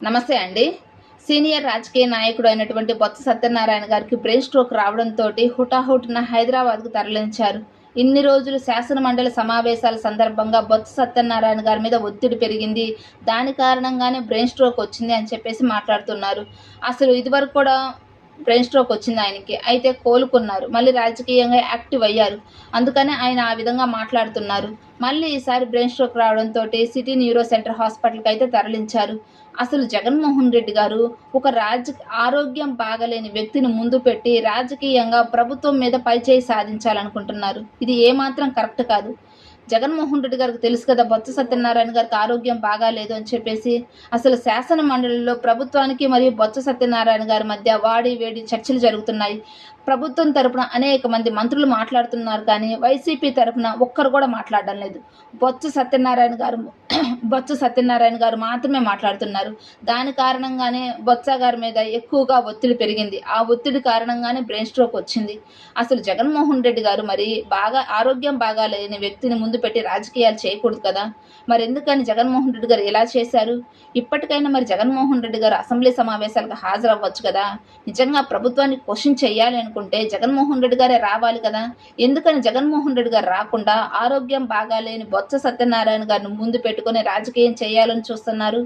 నమస్తే అండి. సీనియర్ రాజకీయ నాయకుడు అయినటువంటి బొత్స సత్యనారాయణ గారికి బ్రెయిన్ స్ట్రోక్ రావడంతో హుటాహుటిన హైదరాబాద్కు తరలించారు. ఇన్ని రోజులు శాసన మండలి సమావేశాల సందర్భంగా బొత్స సత్యనారాయణ గారి మీద ఒత్తిడి పెరిగింది. దాని కారణంగానే బ్రెయిన్ స్ట్రోక్ వచ్చింది అని చెప్పేసి మాట్లాడుతున్నారు. అసలు ఇదివరకు కూడా బ్రెయిన్ స్ట్రోక్ వచ్చింది ఆయనకి. అయితే కోలుకున్నారు. మళ్ళీ రాజకీయంగా యాక్టివ్ అయ్యారు. అందుకనే ఆయన ఆ విధంగా మాట్లాడుతున్నారు. మళ్ళీ ఈసారి బ్రెయిన్ స్ట్రోక్ రావడంతో సిటీ న్యూరో సెంటర్ హాస్పిటల్కి అయితే తరలించారు. అసలు జగన్మోహన్ రెడ్డి గారు ఒక ఆరోగ్యం బాగలేని వ్యక్తిని ముందు పెట్టి రాజకీయంగా ప్రభుత్వం మీద పైచేయి సాధించాలనుకుంటున్నారు. ఇది ఏమాత్రం కరెక్ట్ కాదు. జగన్మోహన్ రెడ్డి గారికి తెలుసు కదా బొత్స సత్యనారాయణ గారికి ఆరోగ్యం బాగాలేదు అని చెప్పేసి. అసలు శాసన మండలిలో ప్రభుత్వానికి మరియు బొత్స సత్యనారాయణ గారి మధ్య వాడి వేడి చర్చలు జరుగుతున్నాయి. ప్రభుత్వం తరపున అనేక మంది మంత్రులు మాట్లాడుతున్నారు, కానీ వైసీపీ తరపున ఒక్కరు కూడా మాట్లాడడం లేదు. బొత్స సత్యనారాయణ గారు మాత్రమే మాట్లాడుతున్నారు. దాని కారణంగానే బొత్స గారి మీద ఎక్కువగా ఒత్తిడి పెరిగింది. ఆ ఒత్తిడి కారణంగానే బ్రెయిన్ స్ట్రోక్ వచ్చింది. అసలు జగన్మోహన్ రెడ్డి గారు మరి ఆరోగ్యం బాగా లేని వ్యక్తిని ముందు పెట్టి రాజకీయాలు చేయకూడదు కదా. మరి ఎందుకని జగన్మోహన్ రెడ్డి గారు ఇలా చేశారు? ఇప్పటికైనా మరి జగన్మోహన్ రెడ్డి గారు అసెంబ్లీ సమావేశాలకు హాజరవ్వచ్చు కదా. నిజంగా ప్రభుత్వాన్ని క్వశ్చన్ చేయాలి అనుకుంటే జగన్మోహన్ రెడ్డి గారే రావాలి కదా. ఎందుకని జగన్మోహన్ రెడ్డి గారు రాకుండా ఆరోగ్యం బాగాలేని బొత్స సత్యనారాయణ గారిని ముందు పెట్టుకుని రాజకీయం చేయాలని చూస్తున్నారు?